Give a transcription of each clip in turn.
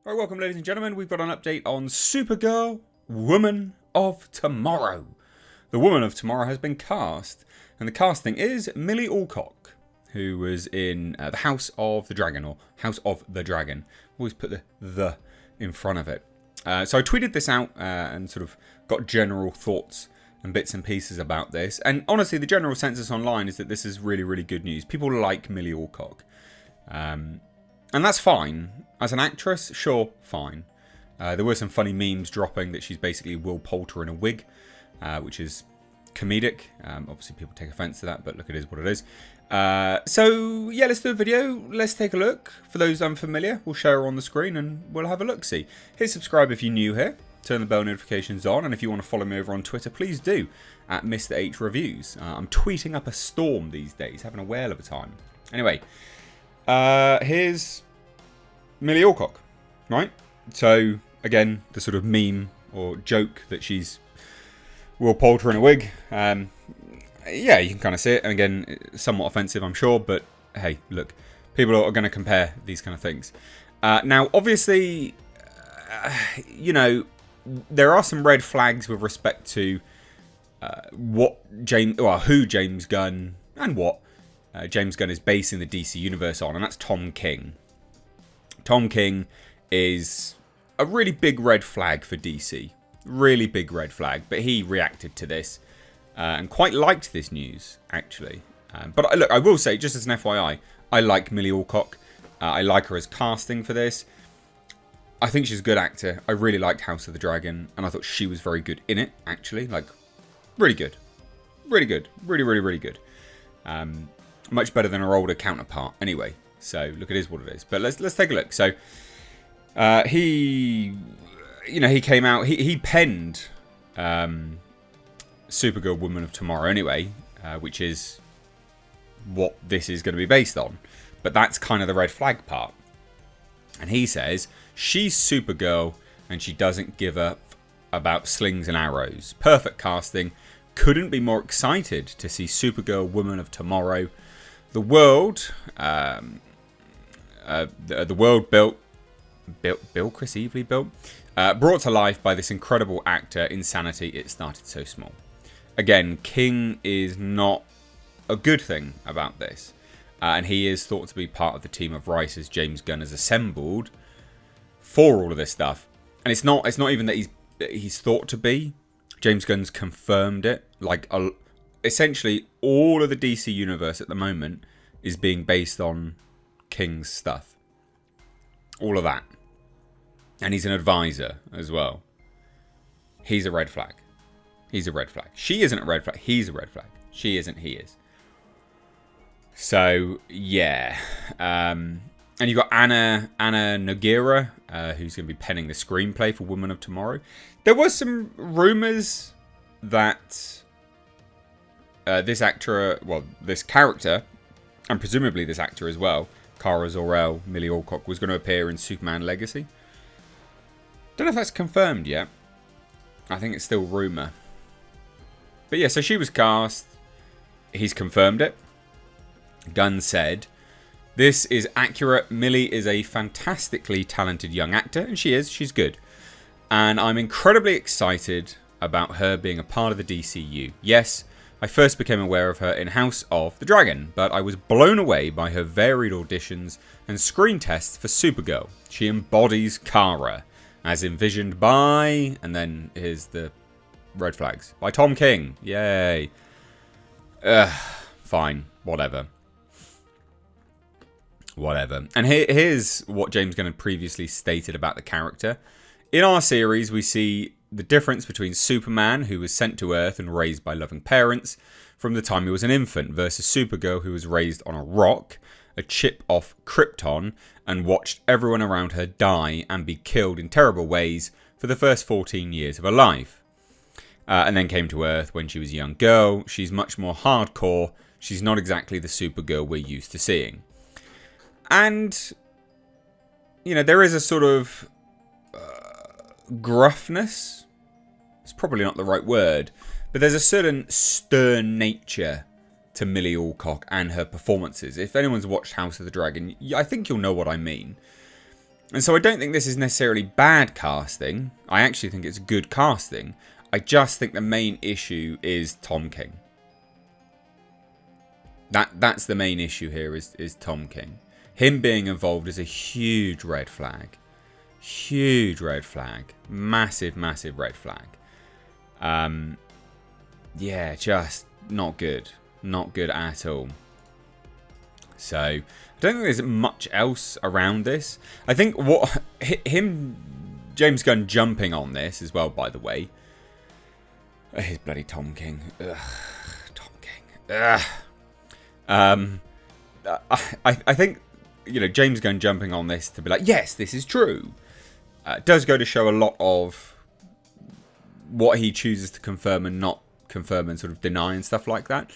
Alright, welcome ladies and gentlemen. We've got an update on Supergirl, Woman of Tomorrow. The Woman of Tomorrow has been cast, and the casting is Millie Alcock, who was in the House of the Dragon, or House of the Dragon. Always put the in front of it. So I tweeted this out and sort of got general thoughts and bits and pieces about this. And honestly, the general census online is that this is really, really good news. People like Millie Alcock. And that's fine. As an actress, sure, fine. There were some funny memes dropping that she's basically Will Poulter in a wig, which is comedic. Obviously, people take offense to that, but look, it is what it is. So, yeah, let's do a video. Let's take a look. For those unfamiliar, we'll show her on the screen and we'll have a look-see. Hit subscribe if you're new here. Turn the bell notifications on. And if you want to follow me over on Twitter, please do at Mr. H Reviews. I'm tweeting up a storm these days, having a whale of a time. Anyway, here's Millie Alcock, right? So, again, the sort of meme or joke that she's Will Poulter in a wig. Yeah, you can kind of see it. And again, somewhat offensive, I'm sure. But, hey, look, people are going to compare these kind of things. Now, obviously, you know, there are some red flags with respect to who James Gunn and what James Gunn is basing the DC universe on, and that's Tom King. Tom King is a really big red flag for DC. Really big red flag. But he reacted to this and quite liked this news, actually. But look, I will say, just as an FYI, I like Millie Alcock. I like her as casting for this. I think she's a good actor. I really liked House of the Dragon, and I thought she was very good in it, actually. Like, really good. Really good. Really, really, really good. Much better than her older counterpart, anyway. So, look, it is what it is. But let's take a look. So, he came out, he penned Supergirl, Woman of Tomorrow, anyway, which is what this is going to be based on. But that's kind of the red flag part. And he says, she's Supergirl, and she doesn't give up about slings and arrows. Perfect casting. Couldn't be more excited to see Supergirl, Woman of Tomorrow. The world built Chris Evely built, brought to life by this incredible actor. Insanity. It started so small. Again, King is not a good thing about this, and he is thought to be part of the team of writers James Gunn has assembled for all of this stuff. And it's not even that he's thought to be. James Gunn's confirmed it. Like, essentially, all of the DC universe at the moment is being based on King's stuff. All of that. And he's an advisor as well. He's a red flag. He's a red flag. She isn't a red flag. He's a red flag. She isn't. He is. So, yeah. And you've got Anna Nogueira, who's going to be penning the screenplay for Woman of Tomorrow. There was some rumours that this character, and presumably this actor as well, Kara Zor-El, Millie Alcock, was going to appear in Superman Legacy. Don't know if that's confirmed yet. I think it's still rumour. But yeah, so she was cast. He's confirmed it. Gunn said, "This is accurate. Millie is a fantastically talented young actor, and she is. She's good. And I'm incredibly excited about her being a part of the DCU. Yes, I first became aware of her in House of the Dragon, but I was blown away by her varied auditions and screen tests for Supergirl. She embodies Kara, as envisioned by..." And then here's the red flags. "By Tom King. Yay. Fine. Whatever. And here's what James Gunn had previously stated about the character. In our series, we see the difference between Superman, who was sent to Earth and raised by loving parents from the time he was an infant, versus Supergirl, who was raised on a rock, a chip off Krypton, and watched everyone around her die and be killed in terrible ways for the first 14 years of her life. And then came to Earth when she was a young girl. She's much more hardcore. She's not exactly the Supergirl we're used to seeing." And, you know, there is a sort of gruffness. It's probably not the right word. But there's a certain stern nature to Millie Alcock and her performances. If anyone's watched House of the Dragon, I think you'll know what I mean. And so I don't think this is necessarily bad casting. I actually think it's good casting. I just think the main issue is Tom King. That's the main issue here is Tom King. Him being involved is a huge red flag. Huge red flag. Massive, massive red flag. Yeah, just not good. Not good at all. So, I don't think there's much else around this. I think James Gunn jumping on this as well, by the way. His bloody Tom King. Ugh. Tom King. Ugh. I think, James Gunn jumping on this to be like, yes, this is true. Does go to show a lot of what he chooses to confirm and not confirm and sort of deny and stuff like that.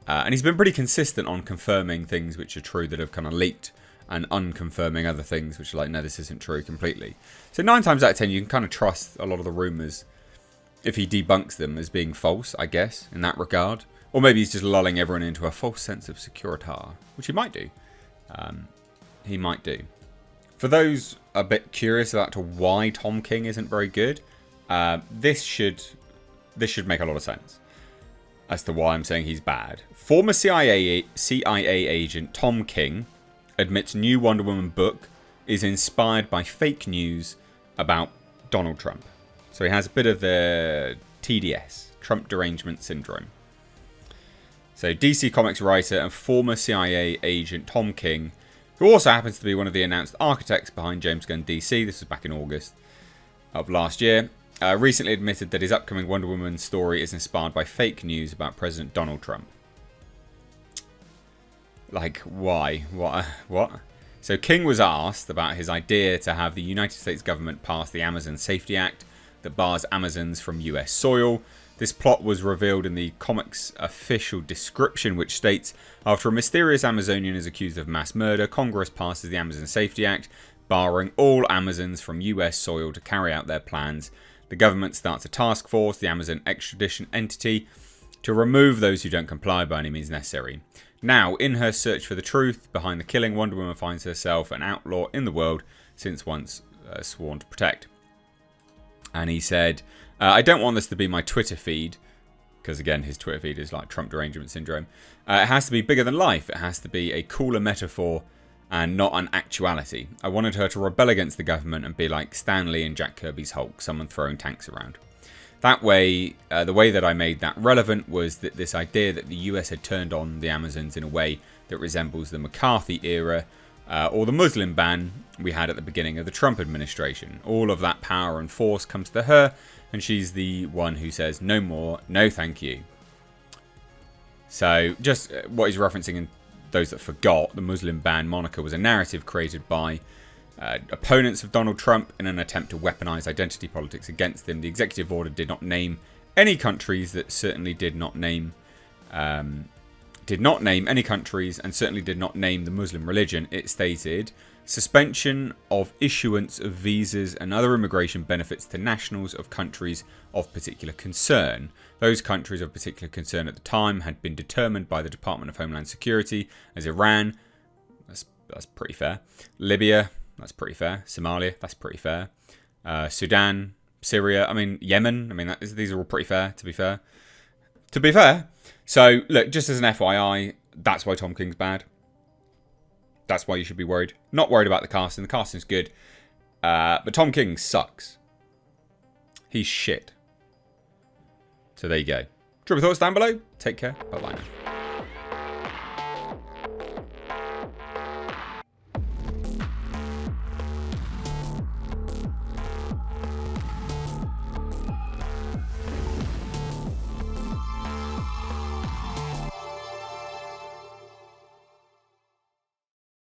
And he's been pretty consistent on confirming things which are true that have kind of leaked and unconfirming other things which are like, no, this isn't true completely. So 9 times out of 10, you can kind of trust a lot of the rumours if he debunks them as being false, I guess, in that regard. Or maybe he's just lulling everyone into a false sense of security, which he might do. He might do. For those a bit curious about to why Tom King isn't very good, this should make a lot of sense as to why I'm saying he's bad. Former CIA agent Tom King admits new Wonder Woman book is inspired by fake news about Donald Trump. So he has a bit of the TDS, Trump derangement syndrome. So DC Comics writer and former CIA agent Tom King, who also happens to be one of the announced architects behind James Gunn DC, this was back in August of last year, recently admitted that his upcoming Wonder Woman story is inspired by fake news about President Donald Trump. Like, why? What? So King was asked about his idea to have the United States government pass the Amazon Safety Act that bars Amazons from US soil. This plot was revealed in the comics official description, which states, after a mysterious Amazonian is accused of mass murder, Congress passes the Amazon Safety Act, barring all Amazons from US soil to carry out their plans. The government starts a task force, the Amazon extradition entity, to remove those who don't comply by any means necessary. Now, in her search for the truth behind the killing, Wonder Woman finds herself an outlaw in the world since once sworn to protect. And he said, I don't want this to be my Twitter feed, because again, his Twitter feed is like Trump derangement syndrome. It has to be bigger than life. It has to be a cooler metaphor and not an actuality. I wanted her to rebel against the government and be like Stan Lee and Jack Kirby's Hulk, someone throwing tanks around. That way, the way that I made that relevant was that this idea that the US had turned on the Amazons in a way that resembles the McCarthy era or the Muslim ban we had at the beginning of the Trump administration. All of that power and force comes to her, and she's the one who says, no more, no thank you. So, just what he's referencing, in those that forgot, the Muslim ban moniker was a narrative created by opponents of Donald Trump in an attempt to weaponize identity politics against him. The executive order did not name any countries, that certainly did not name any countries, and certainly did not name the Muslim religion. It stated, suspension of issuance of visas and other immigration benefits to nationals of countries of particular concern. Those countries of particular concern at the time had been determined by the Department of Homeland Security as Iran, that's pretty fair, Libya, that's pretty fair, Somalia, that's pretty fair, Sudan, Syria, Yemen, these are all pretty fair, to be fair. So, look, just as an FYI, that's why Tom King's bad. That's why you should be worried. Not worried about the casting. The casting's good. But Tom King sucks. He's shit. So there you go. Drop your thoughts down below. Take care. Bye-bye now.